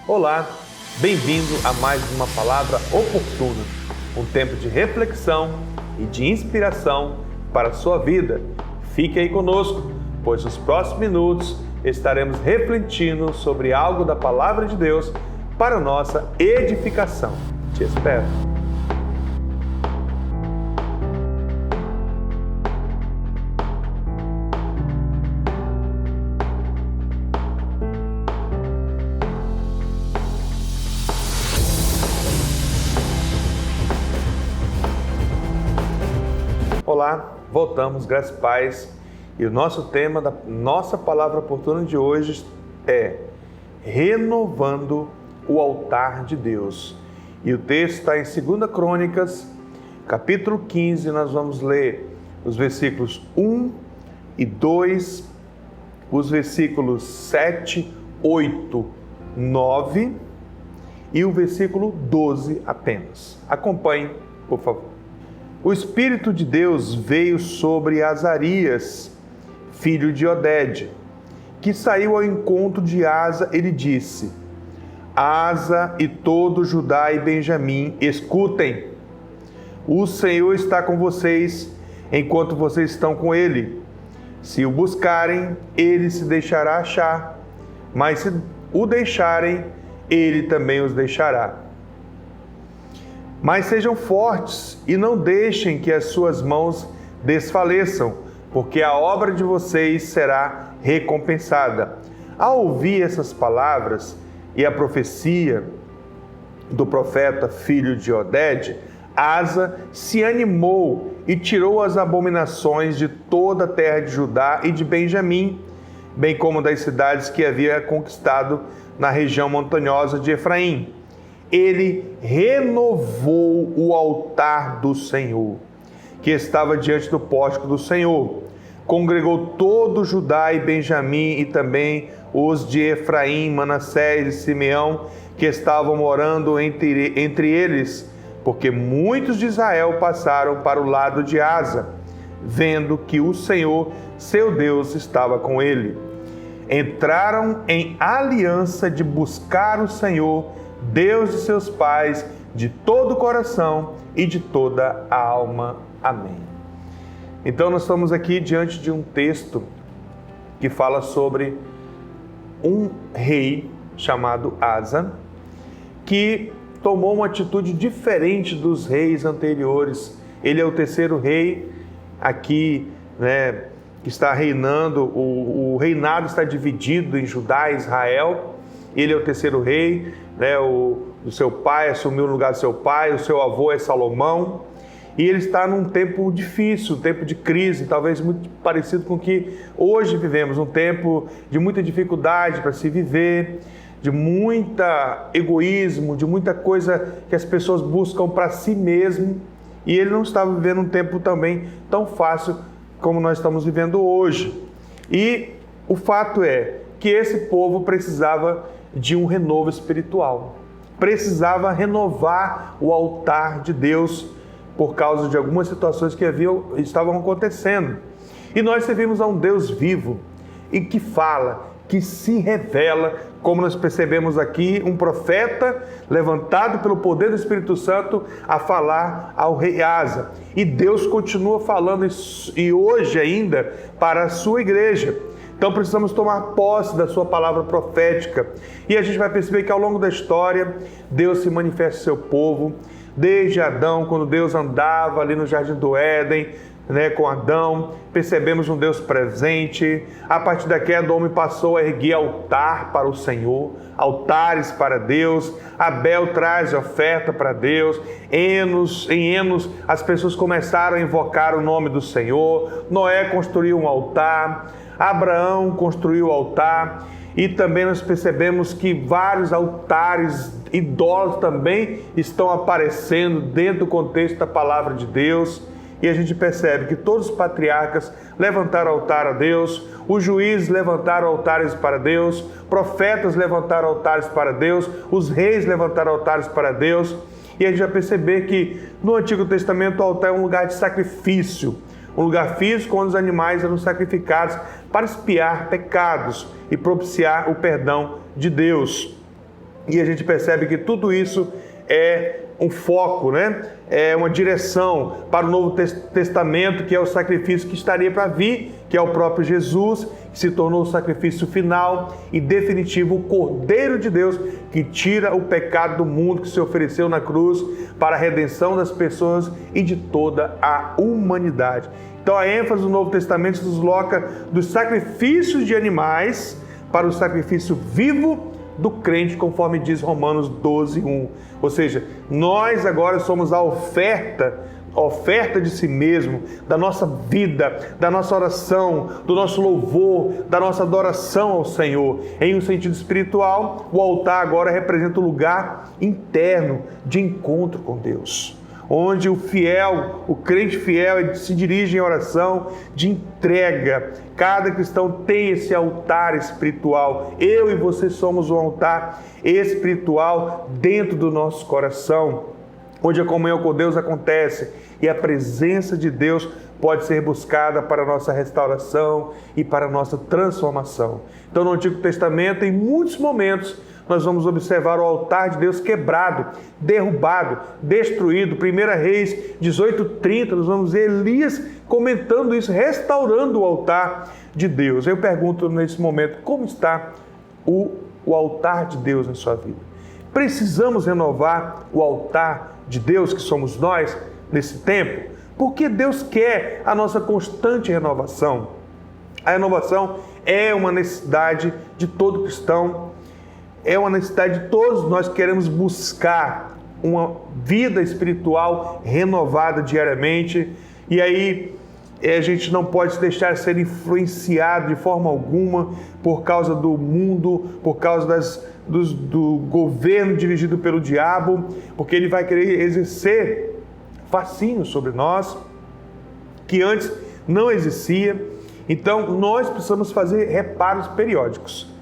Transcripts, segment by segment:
Olá, bem-vindo a mais uma Palavra Oportuna, um tempo de reflexão e de inspiração para a sua vida. Fique aí conosco, pois nos próximos minutos estaremos refletindo sobre algo da Palavra de Deus para nossa edificação. Te espero. Olá, voltamos, graças e paz. E o nosso tema da nossa palavra oportuna de hoje é renovando o altar de Deus. E o texto está em 2 Crônicas, capítulo 15, nós vamos ler os versículos 1 e 2, os versículos 7, 8, 9 e o versículo 12 apenas. Acompanhe, por favor. O Espírito de Deus veio sobre Azarias, filho de Oded, que saiu ao encontro de Asa. Ele disse: Asa e todo Judá e Benjamim, escutem. O Senhor está com vocês enquanto vocês estão com Ele. Se o buscarem, Ele se deixará achar, mas se o deixarem, Ele também os deixará. Mas sejam fortes e não deixem que as suas mãos desfaleçam, porque a obra de vocês será recompensada. Ao ouvir essas palavras e a profecia do profeta filho de Oded, Asa se animou e tirou as abominações de toda a terra de Judá e de Benjamim, bem como das cidades que havia conquistado na região montanhosa de Efraim. Ele renovou o altar do Senhor, que estava diante do pórtico do Senhor. Congregou todo Judá e Benjamim e também os de Efraim, Manassés e Simeão, que estavam morando entre eles, porque muitos de Israel passaram para o lado de Asa, vendo que o Senhor, seu Deus, estava com ele. Entraram em aliança de buscar o Senhor, Deus de seus pais, de todo o coração e de toda a alma. Amém. Então nós estamos aqui diante de um texto que fala sobre um rei chamado Asa, que tomou uma atitude diferente dos reis anteriores. Ele é o terceiro rei aqui, que está reinando. O reinado está dividido em Judá e Israel. Ele é o terceiro rei, o seu pai assumiu o lugar do seu pai, o seu avô é Salomão, e ele está num tempo difícil, um tempo de crise, talvez muito parecido com o que hoje vivemos, um tempo de muita dificuldade para se viver, de muito egoísmo, de muita coisa que as pessoas buscam para si mesmo, e ele não estava vivendo um tempo também tão fácil como nós estamos vivendo hoje. E o fato é que esse povo precisava de um renovo espiritual. Precisava renovar o altar de Deus por causa de algumas situações que estavam acontecendo. E nós servimos a um Deus vivo e que fala, que se revela, como nós percebemos aqui, um profeta levantado pelo poder do Espírito Santo a falar ao rei Asa. E Deus continua falando isso, e hoje ainda para a sua igreja. Então precisamos tomar posse da sua palavra profética. E a gente vai perceber que ao longo da história, Deus se manifesta ao seu povo. Desde Adão, quando Deus andava ali no Jardim do Éden, com Adão, percebemos um Deus presente. A partir da queda, o homem passou a erguer altar para o Senhor, altares para Deus. Abel traz oferta para Deus. Em Enos, as pessoas começaram a invocar o nome do Senhor. Noé construiu um altar. Abraão construiu o altar, e também nós percebemos que vários altares idólatras também estão aparecendo dentro do contexto da palavra de Deus. E a gente percebe que todos os patriarcas levantaram altar a Deus, os juízes levantaram altares para Deus, profetas levantaram altares para Deus, os reis levantaram altares para Deus. E a gente vai perceber que no Antigo Testamento o altar é um lugar de sacrifício, um lugar físico onde os animais eram sacrificados para expiar pecados e propiciar o perdão de Deus. E a gente percebe que tudo isso é um foco, né? É uma direção para o Novo Testamento, que é o sacrifício que estaria para vir, que é o próprio Jesus, que se tornou o sacrifício final e definitivo, o Cordeiro de Deus, que tira o pecado do mundo, que se ofereceu na cruz para a redenção das pessoas e de toda a humanidade. Então a ênfase do Novo Testamento se desloca dos sacrifícios de animais para o sacrifício vivo do crente, conforme diz Romanos 12:1. Ou seja, nós agora somos a oferta de si mesmo, da nossa vida, da nossa oração, do nosso louvor, da nossa adoração ao Senhor. Em um sentido espiritual, o altar agora representa o lugar interno de encontro com Deus, onde o fiel, o crente fiel, se dirige em oração de entrega. Cada cristão tem esse altar espiritual. Eu e você somos um altar espiritual dentro do nosso coração, onde a comunhão com Deus acontece e a presença de Deus pode ser buscada para a nossa restauração e para a nossa transformação. Então, no Antigo Testamento, em muitos momentos, nós vamos observar o altar de Deus quebrado, derrubado, destruído. 1 Reis 18:30, nós vamos ver Elias comentando isso, restaurando o altar de Deus. Eu pergunto nesse momento, como está o altar de Deus na sua vida? Precisamos renovar o altar de Deus, que somos nós, nesse tempo? Porque Deus quer a nossa constante renovação. A renovação é uma necessidade de todo cristão, é uma necessidade de todos nós que queremos buscar uma vida espiritual renovada diariamente. E aí a gente não pode se deixar ser influenciado de forma alguma por causa do mundo, por causa do governo dirigido pelo diabo, porque ele vai querer exercer fascínio sobre nós, que antes não existia. Então nós precisamos fazer reparos periódicos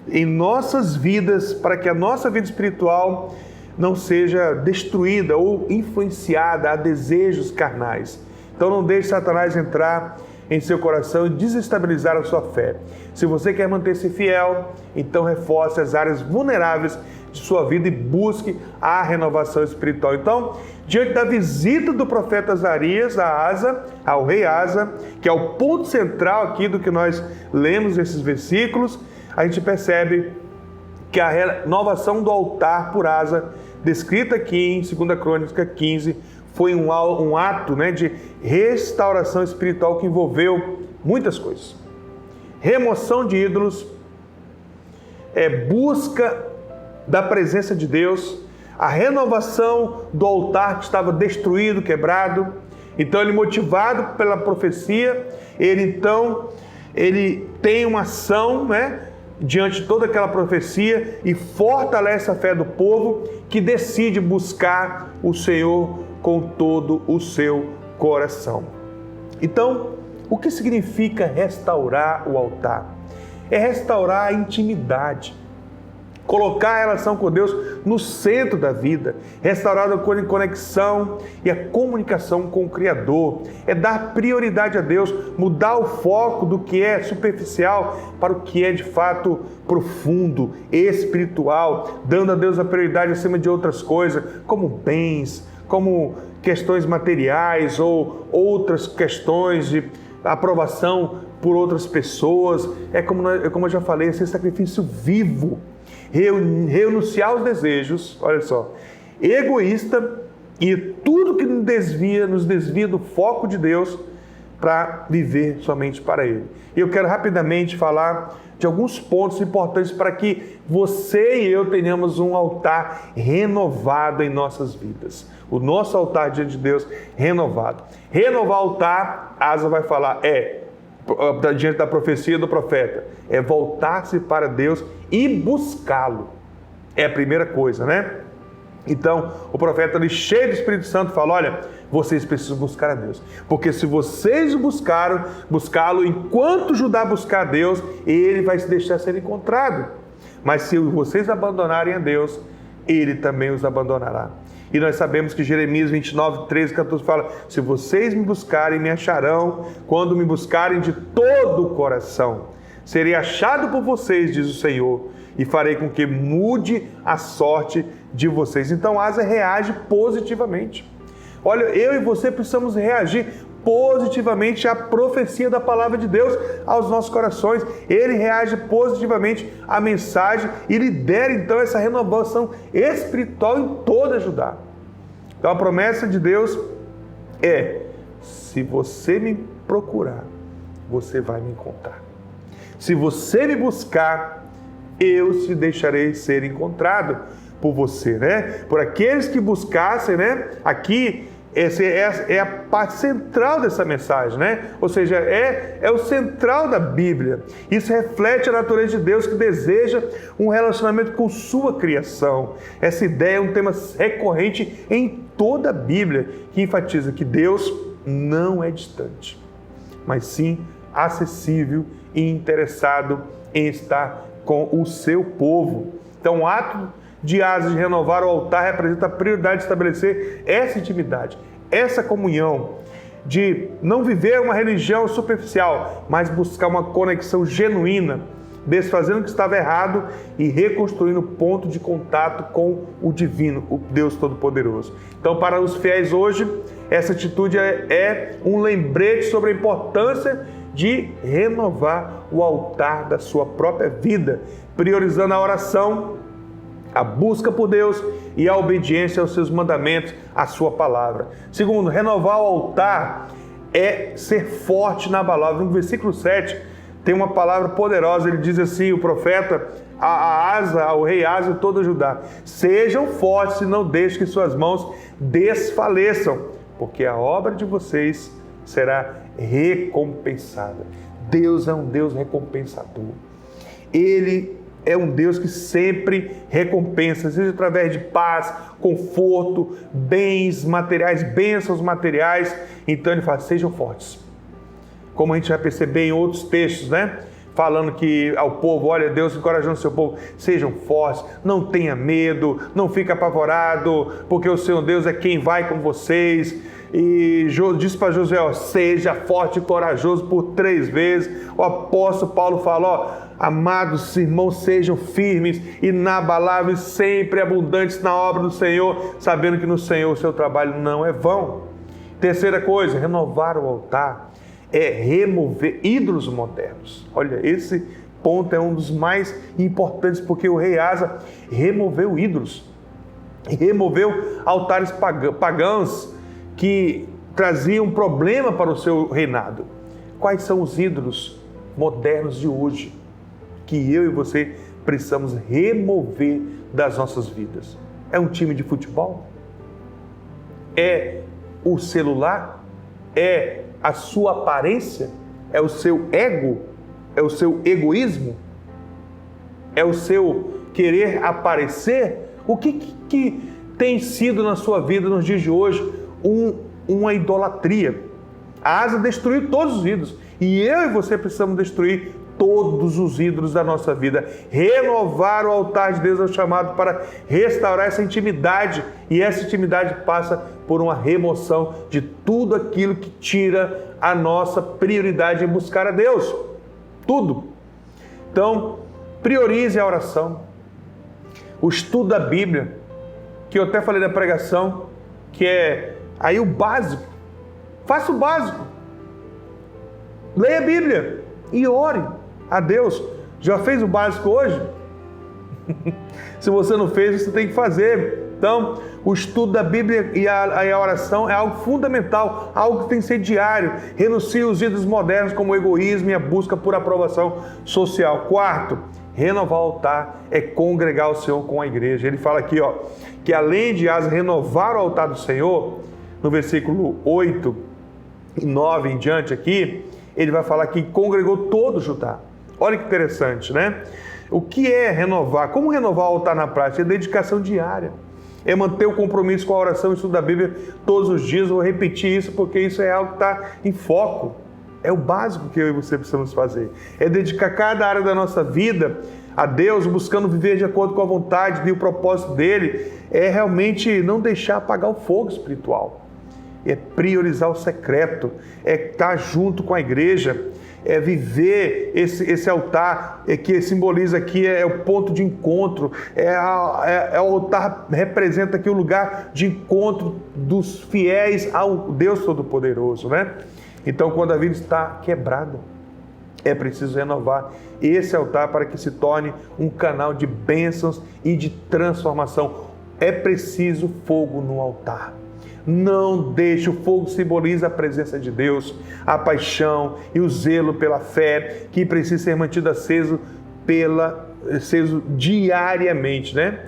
em nossas vidas, para que a nossa vida espiritual não seja destruída ou influenciada a desejos carnais. Então não deixe Satanás entrar em seu coração e desestabilizar a sua fé. Se você quer manter-se fiel, então reforce as áreas vulneráveis de sua vida e busque a renovação espiritual. Então, diante da visita do profeta Azarias a Asa, ao rei Asa, que é o ponto central aqui do que nós lemos nesses versículos, a gente percebe que a renovação do altar por Asa, descrita aqui em 2 Crônica 15, foi um ato, de restauração espiritual que envolveu muitas coisas. Remoção de ídolos, busca da presença de Deus, a renovação do altar que estava destruído, quebrado. Então ele, motivado pela profecia, ele tem uma ação, diante de toda aquela profecia, e fortalece a fé do povo que decide buscar o Senhor com todo o seu coração. Então, o que significa restaurar o altar? É restaurar a intimidade, colocar a relação com Deus no centro da vida, restaurar a conexão e a comunicação com o Criador. É dar prioridade a Deus, mudar o foco do que é superficial para o que é de fato profundo, espiritual, dando a Deus a prioridade acima de outras coisas, como bens, como questões materiais ou outras questões de aprovação por outras pessoas. É como eu já falei, esse sacrifício vivo, renunciar aos desejos, olha só, egoísta, e tudo que nos desvia do foco de Deus para viver somente para Ele. E eu quero rapidamente falar de alguns pontos importantes para que você e eu tenhamos um altar renovado em nossas vidas. O nosso altar diante de Deus renovado. Renovar o altar, Asa vai falar, diante da profecia do profeta, é voltar-se para Deus e buscá-lo. É a primeira coisa, Então, o profeta ali, cheio do Espírito Santo, fala, olha, vocês precisam buscar a Deus. Porque se vocês buscá-lo enquanto Judá buscar a Deus, ele vai se deixar ser encontrado. Mas se vocês abandonarem a Deus, ele também os abandonará. E nós sabemos que Jeremias 29, 13, 14 fala, se vocês me buscarem, me acharão, quando me buscarem de todo o coração. Serei achado por vocês, diz o Senhor, e farei com que mude a sorte de vocês. Então Asa reage positivamente. Olha, eu e você precisamos reagir positivamente à profecia da palavra de Deus aos nossos corações. Ele reage positivamente à mensagem e lidera então essa renovação espiritual em toda Judá. Então a promessa de Deus é: se você me procurar, você vai me encontrar. Se você me buscar, eu te deixarei ser encontrado por você, né? Por aqueles que buscassem, né? Aqui, essa é a parte central dessa mensagem, né? Ou seja, é o central da Bíblia. Isso reflete a natureza de Deus, que deseja um relacionamento com sua criação. Essa ideia é um tema recorrente em toda a Bíblia, que enfatiza que Deus não é distante, mas sim acessível e interessado em estar com o seu povo. Então, o ato de Asa de renovar o altar representa a prioridade de estabelecer essa intimidade, essa comunhão, de não viver uma religião superficial, mas buscar uma conexão genuína, desfazendo o que estava errado e reconstruindo o ponto de contato com o divino, o Deus Todo-Poderoso. Então, para os fiéis hoje, essa atitude é um lembrete sobre a importância de renovar o altar da sua própria vida, priorizando a oração, a busca por Deus e a obediência aos seus mandamentos, à sua palavra. Segundo, renovar o altar é ser forte na palavra. No versículo 7 tem uma palavra poderosa, ele diz assim, o profeta, ao rei Asa e todo Judá: sejam fortes e não deixem que suas mãos desfaleçam, porque a obra de vocês será recompensada. Deus é um Deus recompensador. Ele é um Deus que sempre recompensa, seja através de paz, conforto, bens materiais, bênçãos materiais. Então ele fala: sejam fortes. Como a gente vai perceber em outros textos, né? Falando que ao povo, olha, Deus encorajando o seu povo: sejam fortes, não tenha medo, não fique apavorado, porque o Senhor Deus é quem vai com vocês. E diz para Josué: ó, seja forte e corajoso por 3 vezes. O apóstolo Paulo fala: ó, amados irmãos, sejam firmes, inabaláveis, sempre abundantes na obra do Senhor, sabendo que no Senhor o seu trabalho não é vão. Terceira coisa, renovar o altar é remover ídolos modernos. Olha, esse ponto é um dos mais importantes, porque o rei Asa removeu ídolos, removeu altares pagãos que traziam problema para o seu reinado. Quais são os ídolos modernos de hoje que eu e você precisamos remover das nossas vidas? É um time de futebol? É o celular? É a sua aparência? É o seu ego? É o seu egoísmo? É o seu querer aparecer? O que tem sido na sua vida nos dias de hoje uma idolatria? A Asa destruiu todos os ídolos, e eu e você precisamos destruir todos os ídolos da nossa vida. Renovar o altar de Deus é o chamado para restaurar essa intimidade, e essa intimidade passa por uma remoção de tudo aquilo que tira a nossa prioridade em buscar a Deus. Tudo. Então, priorize a oração, o estudo da Bíblia, que eu até falei na pregação, que é aí o básico. Faça o básico. Leia a Bíblia e ore a Deus. Já fez o básico hoje? Se você não fez, você tem que fazer. Então, o estudo da Bíblia e a oração é algo fundamental, algo que tem que ser diário. Renuncie aos ídolos modernos como o egoísmo e a busca por aprovação social. Quarto, renovar o altar é congregar o Senhor com a igreja. Ele fala aqui, ó, que além de Asa renovar o altar do Senhor, no versículo 8 e 9 em diante aqui, ele vai falar que congregou todo Judá. Olha que interessante, né? O que é renovar? Como renovar o altar na prática? É dedicação diária. É manter o compromisso com a oração e estudo da Bíblia todos os dias. Vou repetir isso porque isso é algo que está em foco. É o básico que eu e você precisamos fazer. É dedicar cada área da nossa vida a Deus, buscando viver de acordo com a vontade e o propósito dele. É realmente não deixar apagar o fogo espiritual. É priorizar o secreto. É estar junto com a igreja. viver esse altar, que simboliza aqui, é o ponto de encontro, o altar representa aqui o lugar de encontro dos fiéis ao Deus Todo-Poderoso, né? Então, quando a vida está quebrada, é preciso renovar esse altar para que se torne um canal de bênçãos e de transformação. É preciso fogo no altar. Não deixe, o fogo simboliza a presença de Deus, a paixão e o zelo pela fé, que precisa ser mantido aceso diariamente, né?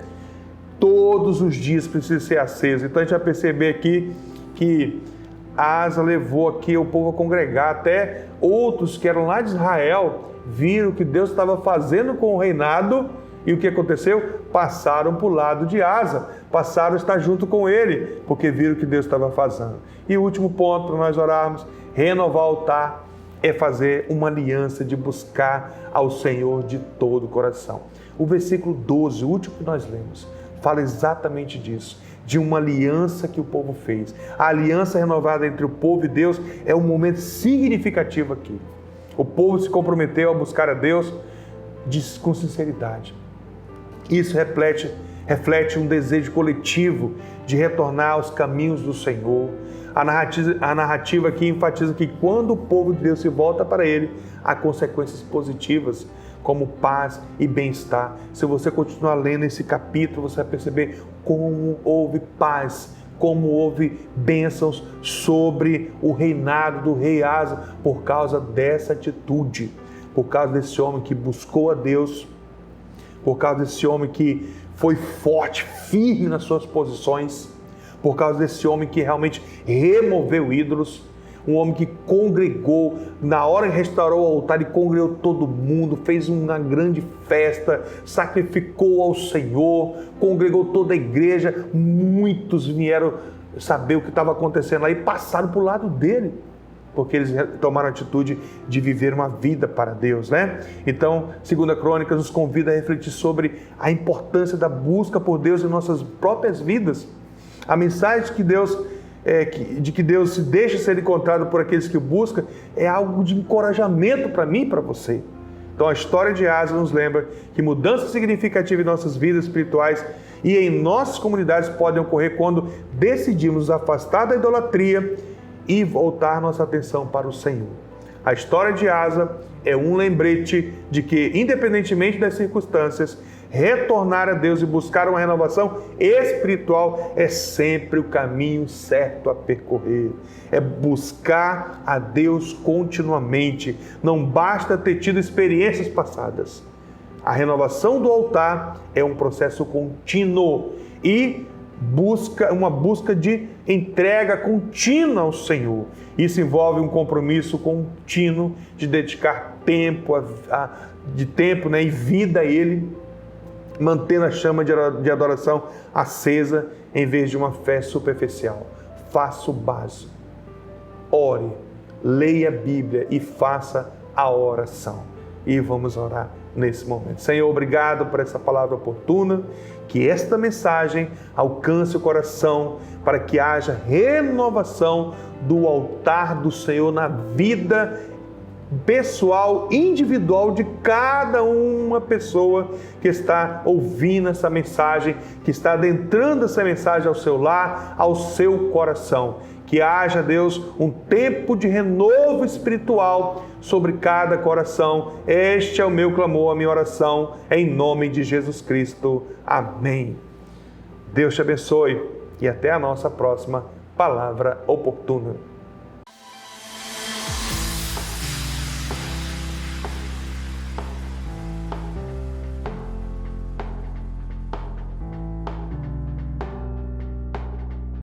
Todos os dias precisa ser aceso. Então a gente vai perceber aqui que Asa levou aqui o povo a congregar, até outros que eram lá de Israel viram o que Deus estava fazendo com o reinado, e o que aconteceu? Passaram para o lado de Asa, passaram a estar junto com ele, porque viram o que Deus estava fazendo. E o último ponto para nós orarmos: renovar o altar é fazer uma aliança de buscar ao Senhor de todo o coração. O versículo 12, o último que nós lemos, fala exatamente disso, de uma aliança que o povo fez. A aliança renovada entre o povo e Deus é um momento significativo aqui. O povo se comprometeu a buscar a Deus com sinceridade. Isso reflete um desejo coletivo de retornar aos caminhos do Senhor. A narrativa aqui enfatiza que quando o povo de Deus se volta para Ele, há consequências positivas, como paz e bem-estar. Se você continuar lendo esse capítulo, você vai perceber como houve paz, como houve bênçãos sobre o reinado do rei Asa, por causa dessa atitude, por causa desse homem que buscou a Deus, por causa desse homem que foi forte, firme nas suas posições, por causa desse homem que realmente removeu ídolos, um homem que congregou, na hora que restaurou o altar, ele congregou todo mundo, fez uma grande festa, sacrificou ao Senhor, congregou toda a igreja. Muitos vieram saber o que estava acontecendo lá e passaram para o lado dele, porque eles tomaram a atitude de viver uma vida para Deus, né? Então, 2 Crônicas nos convida a refletir sobre a importância da busca por Deus em nossas próprias vidas. A mensagem de que Deus se deixa ser encontrado por aqueles que o buscam é algo de encorajamento para mim e para você. Então, a história de Asa nos lembra que mudanças significativas em nossas vidas espirituais e em nossas comunidades podem ocorrer quando decidimos nos afastar da idolatria e voltar nossa atenção para o Senhor. A história de Asa é um lembrete de que, independentemente das circunstâncias, retornar a Deus e buscar uma renovação espiritual é sempre o caminho certo a percorrer. É buscar a Deus continuamente. Não basta ter tido experiências passadas. A renovação do altar é um processo contínuo e uma busca de entrega contínua ao Senhor. Isso envolve um compromisso contínuo de dedicar tempo e vida a Ele, mantendo a chama de adoração acesa em vez de uma fé superficial. Faça o básico. Ore, leia a Bíblia e faça a oração. E vamos orar nesse momento. Senhor, obrigado por essa palavra oportuna, que esta mensagem alcance o coração para que haja renovação do altar do Senhor na vida pessoal, individual de cada uma pessoa que está ouvindo essa mensagem, que está adentrando essa mensagem ao seu lar, ao seu coração. Que haja, Deus, um tempo de renovo espiritual sobre cada coração. Este é o meu clamor, a minha oração, em nome de Jesus Cristo. Amém. Deus te abençoe e até a nossa próxima palavra oportuna.